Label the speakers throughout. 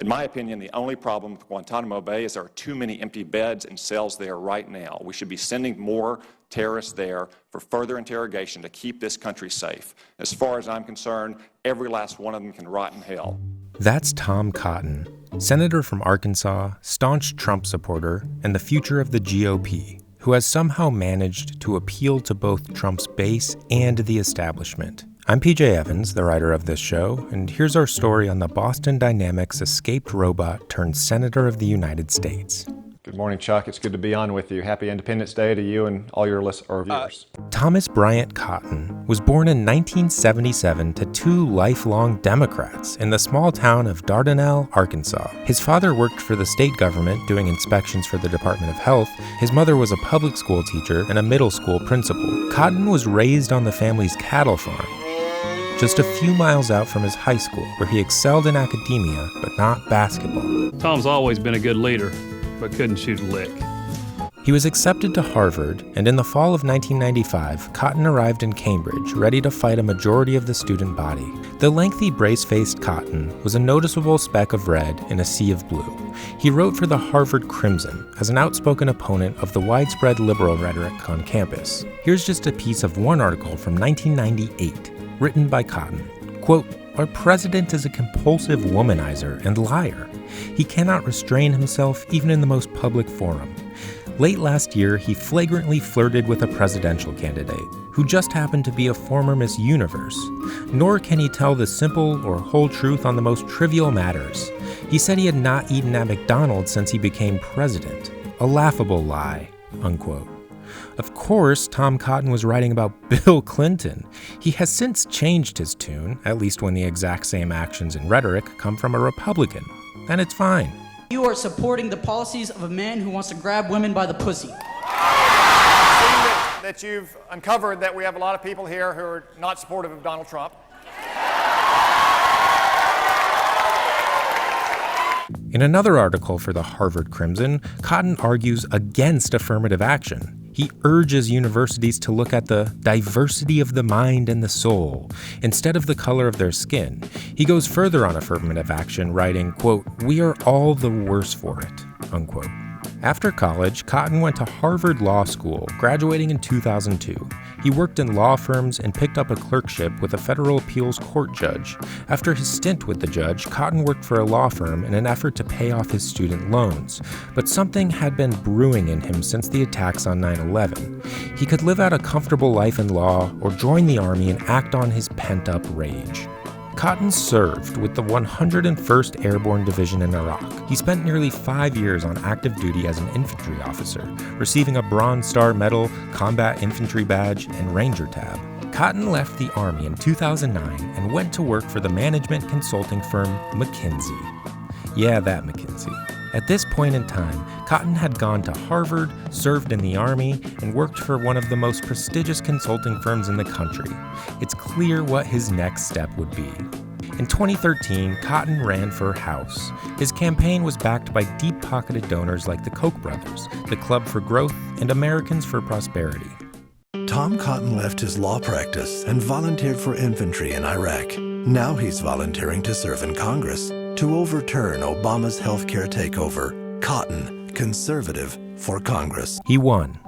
Speaker 1: In my opinion, the only problem with Guantanamo Bay is there are too many empty beds and cells there right now. We should be sending more terrorists there for further interrogation to keep this country safe. As far as I'm concerned, every last one of them can rot in hell.
Speaker 2: That's Tom Cotton, senator from Arkansas, staunch Trump supporter, and the future of the GOP, who has somehow managed to appeal to both Trump's base and the establishment. I'm PJ Evans, the writer of this show, and here's our story on the Boston Dynamics escaped robot turned Senator of the United States.
Speaker 3: Good morning, Chuck. It's good to be on with you. Happy Independence Day to you and all your viewers.
Speaker 2: Thomas Bryant Cotton was born in 1977 to two lifelong Democrats in the small town of Dardanelle, Arkansas. His father worked for the state government doing inspections for the Department of Health. His mother was a public school teacher and a middle school principal. Cotton was raised on the family's cattle farm, just a few miles out from his high school, where he excelled in academia, but not basketball.
Speaker 4: Tom's always been a good leader, but couldn't shoot a lick.
Speaker 2: He was accepted to Harvard, and in the fall of 1995, Cotton arrived in Cambridge, ready to fight a majority of the student body. The lengthy, brace-faced Cotton was a noticeable speck of red in a sea of blue. He wrote for the Harvard Crimson as an outspoken opponent of the widespread liberal rhetoric on campus. Here's just a piece of one article from 1998, written by Cotton. Quote, "Our president is a compulsive womanizer and liar. He cannot restrain himself even in the most public forum. Late last year, he flagrantly flirted with a presidential candidate who just happened to be a former Miss Universe. Nor can he tell the simple or whole truth on the most trivial matters. He said he had not eaten at McDonald's since he became president. A laughable lie," unquote. Of course, Tom Cotton was writing about Bill Clinton. He has since changed his tune, at least when the exact same actions and rhetoric come from a Republican. And it's fine.
Speaker 5: You are supporting the policies of a man who wants to grab women by the pussy.
Speaker 6: That you've uncovered that we have a lot of people here who are not supportive of Donald Trump.
Speaker 2: In another article for the Harvard Crimson, Cotton argues against affirmative action. He urges universities to look at the diversity of the mind and the soul instead of the color of their skin. He goes further on affirmative action, writing, quote, "We are all the worse for it," unquote. After college, Cotton went to Harvard Law School, graduating in 2002. He worked in law firms and picked up a clerkship with a federal appeals court judge. After his stint with the judge, Cotton worked for a law firm in an effort to pay off his student loans. But something had been brewing in him since the attacks on 9/11. He could live out a comfortable life in law or join the army and act on his pent-up rage. Cotton served with the 101st Airborne Division in Iraq. He spent nearly 5 years on active duty as an infantry officer, receiving a Bronze Star Medal, Combat Infantry Badge, and Ranger Tab. Cotton left the Army in 2009 and went to work for the management consulting firm McKinsey. Yeah, that McKinsey. At this point in time, Cotton had gone to Harvard, served in the Army, and worked for one of the most prestigious consulting firms in the country. It's clear what his next step would be. In 2013, Cotton ran for House. His campaign was backed by deep-pocketed donors like the Koch brothers, the Club for Growth, and Americans for Prosperity.
Speaker 7: Tom Cotton left his law practice and volunteered for infantry in Iraq. Now he's volunteering to serve in Congress to overturn Obama's healthcare takeover. Cotton, conservative for Congress.
Speaker 2: He won.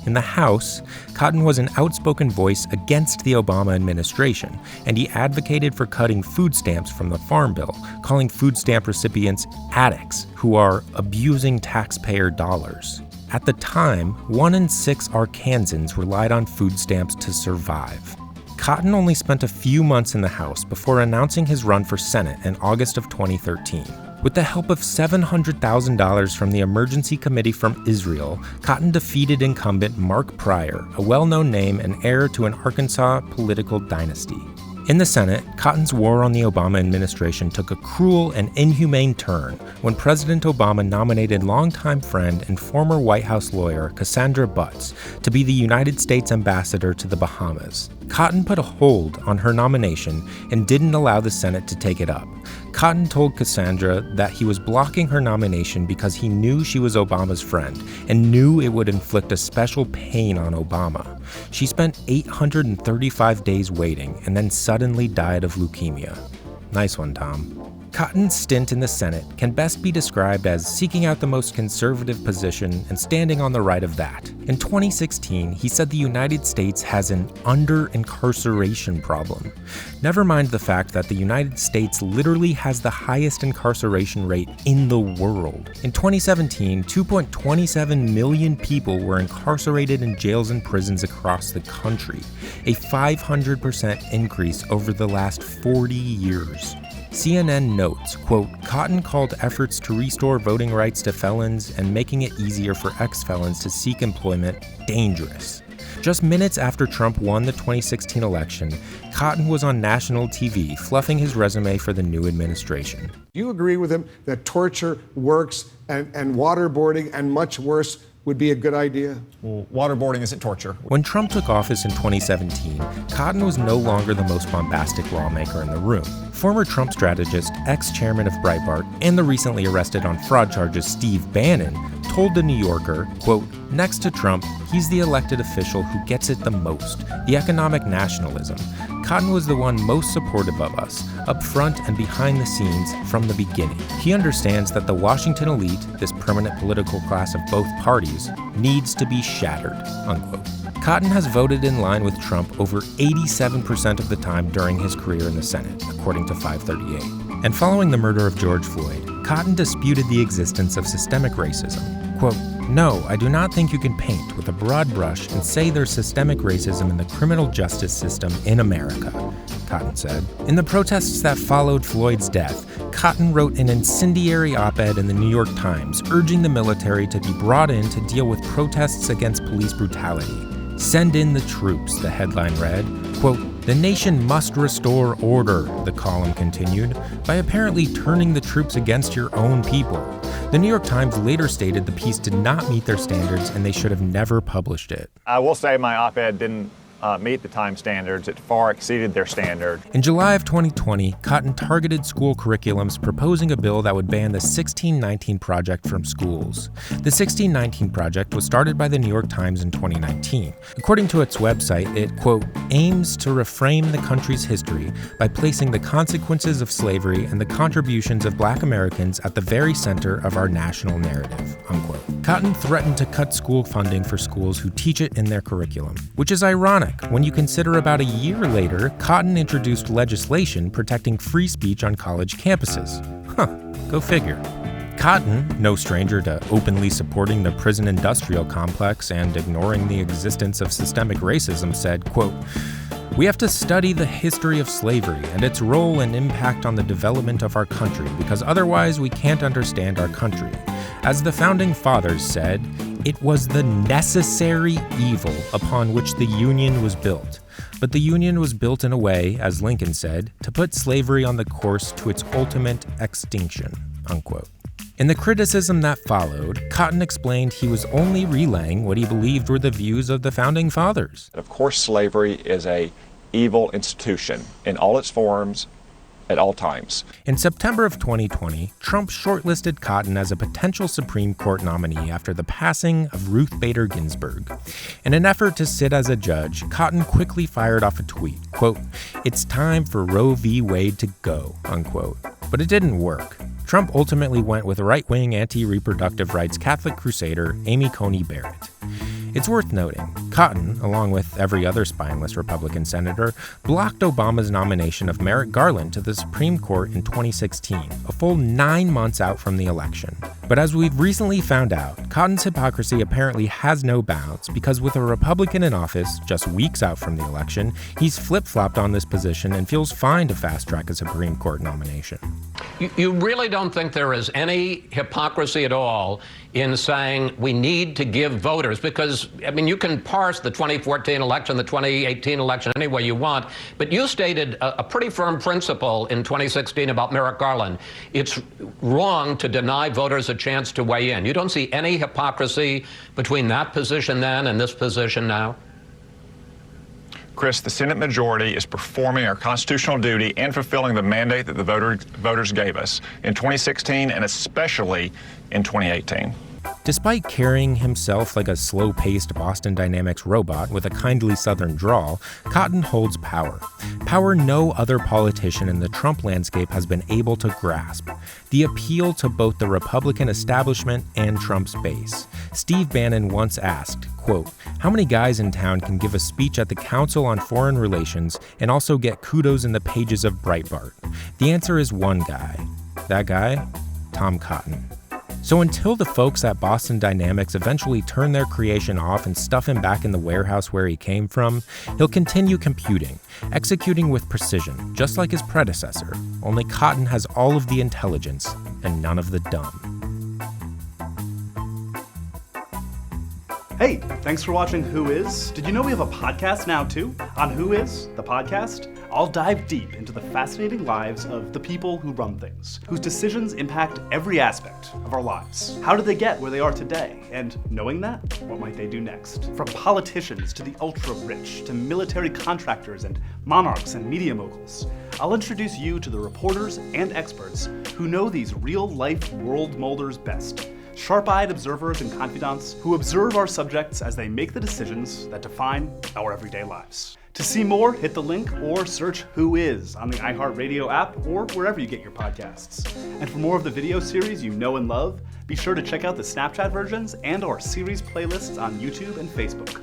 Speaker 2: In the House, Cotton was an outspoken voice against the Obama administration, and he advocated for cutting food stamps from the Farm Bill, calling food stamp recipients addicts who are abusing taxpayer dollars. At the time, 1 in 6 Arkansans relied on food stamps to survive. Cotton only spent a few months in the House before announcing his run for Senate in August of 2013. With the help of $700,000 from the Emergency Committee from Israel, Cotton defeated incumbent Mark Pryor, a well-known name and heir to an Arkansas political dynasty. In the Senate, Cotton's war on the Obama administration took a cruel and inhumane turn when President Obama nominated longtime friend and former White House lawyer Cassandra Butts to be the United States ambassador to the Bahamas. Cotton put a hold on her nomination and didn't allow the Senate to take it up. Cotton told Cassandra that he was blocking her nomination because he knew she was Obama's friend and knew it would inflict a special pain on Obama. She spent 835 days waiting and then suddenly died of leukemia. Nice one, Tom. Cotton's stint in the Senate can best be described as seeking out the most conservative position and standing on the right of that. In 2016, he said the United States has an under-incarceration problem. Never mind the fact that the United States literally has the highest incarceration rate in the world. In 2017, 2.27 million people were incarcerated in jails and prisons across the country, a 500% increase over the last 40 years. CNN notes, quote, Cotton called efforts to restore voting rights to felons and making it easier for ex-felons to seek employment dangerous. Just minutes after Trump won the 2016 election, Cotton was on national TV fluffing his resume for the new administration.
Speaker 8: Do you agree with him that torture works and waterboarding and much worse would be a good idea?
Speaker 3: Well, waterboarding isn't torture.
Speaker 2: When Trump took office in 2017, Cotton was no longer the most bombastic lawmaker in the room. Former Trump strategist, ex-chairman of Breitbart, and the recently arrested on fraud charges Steve Bannon told The New Yorker, quote, next to Trump, he's the elected official who gets it the most, the economic nationalism. Cotton was the one most supportive of us, up front and behind the scenes from the beginning. He understands that the Washington elite, this permanent political class of both parties, needs to be shattered, unquote. Cotton has voted in line with Trump over 87% of the time during his career in the Senate, according to 538. And following the murder of George Floyd, Cotton disputed the existence of systemic racism. Quote, no, I do not think you can paint with a broad brush and say there's systemic racism in the criminal justice system in America, Cotton said. In the protests that followed Floyd's death, Cotton wrote an incendiary op-ed in the New York Times urging the military to be brought in to deal with protests against police brutality. Send in the troops, the headline read. Quote, the nation must restore order, the column continued, by apparently turning the troops against your own people. The New York Times later stated the piece did not meet their standards and they should have never published it.
Speaker 3: I will say my op-ed didn't meet the time standards. It far exceeded their standard.
Speaker 2: In July of 2020, Cotton targeted school curriculums, proposing a bill that would ban the 1619 Project from schools. The 1619 Project was started by the New York Times in 2019. According to its website, it, quote, aims to reframe the country's history by placing the consequences of slavery and the contributions of Black Americans at the very center of our national narrative, unquote. Cotton threatened to cut school funding for schools who teach it in their curriculum, which is ironic when you consider about a year later, Cotton introduced legislation protecting free speech on college campuses. Go figure. Cotton, no stranger to openly supporting the prison industrial complex and ignoring the existence of systemic racism, said, quote, we have to study the history of slavery and its role and impact on the development of our country, because otherwise we can't understand our country. As the Founding Fathers said, it was the necessary evil upon which the Union was built. But the Union was built in a way, as Lincoln said, to put slavery on the course to its ultimate extinction, unquote. In the criticism that followed, Cotton explained he was only relaying what he believed were the views of the Founding Fathers.
Speaker 1: Of course, slavery is an evil institution in all its forms, at all times.
Speaker 2: In September of 2020, Trump shortlisted Cotton as a potential Supreme Court nominee after the passing of Ruth Bader Ginsburg. In an effort to sit as a judge, Cotton quickly fired off a tweet, quote, it's time for Roe v. Wade to go, unquote. But it didn't work. Trump ultimately went with right-wing anti-reproductive rights Catholic crusader Amy Coney Barrett. It's worth noting, Cotton, along with every other spineless Republican senator, blocked Obama's nomination of Merrick Garland to the Supreme Court in 2016, a full 9 months out from the election. But as we've recently found out, Cotton's hypocrisy apparently has no bounds, because with a Republican in office just weeks out from the election, he's flip-flopped on this position and feels fine to fast-track a Supreme Court nomination.
Speaker 9: You really don't think there is any hypocrisy at all in saying we need to give voters, because, I mean, you can parse the 2014 election, the 2018 election any way you want, but you stated a pretty firm principle in 2016 about Merrick Garland. It's wrong to deny voters a chance to weigh in. You don't see any hypocrisy between that position then and this position now?
Speaker 3: Chris, the Senate majority is performing our constitutional duty and fulfilling the mandate that the voters gave us in 2016 and especially in 2018.
Speaker 2: Despite carrying himself like a slow-paced Boston Dynamics robot with a kindly Southern drawl, Cotton holds power. Power no other politician in the Trump landscape has been able to grasp. The appeal to both the Republican establishment and Trump's base. Steve Bannon once asked, quote, "How many guys in town can give a speech at the Council on Foreign Relations and also get kudos in the pages of Breitbart?" The answer is one guy. That guy? Tom Cotton. So until the folks at Boston Dynamics eventually turn their creation off and stuff him back in the warehouse where he came from, he'll continue computing, executing with precision, just like his predecessor, only Cotton has all of the intelligence and none of the dumb.
Speaker 10: Hey, thanks for watching Who Is. Did you know we have a podcast now too? On Who Is, the podcast, I'll dive deep into the fascinating lives of the people who run things, whose decisions impact every aspect of our lives. How did they get where they are today? And knowing that, what might they do next? From politicians to the ultra-rich, to military contractors and monarchs and media moguls, I'll introduce you to the reporters and experts who know these real-life world molders best. Sharp-eyed observers and confidants who observe our subjects as they make the decisions that define our everyday lives. To see more, hit the link or search Who Is on the iHeartRadio app or wherever you get your podcasts. And for more of the video series you know and love, be sure to check out the Snapchat versions and our series playlists on YouTube and Facebook.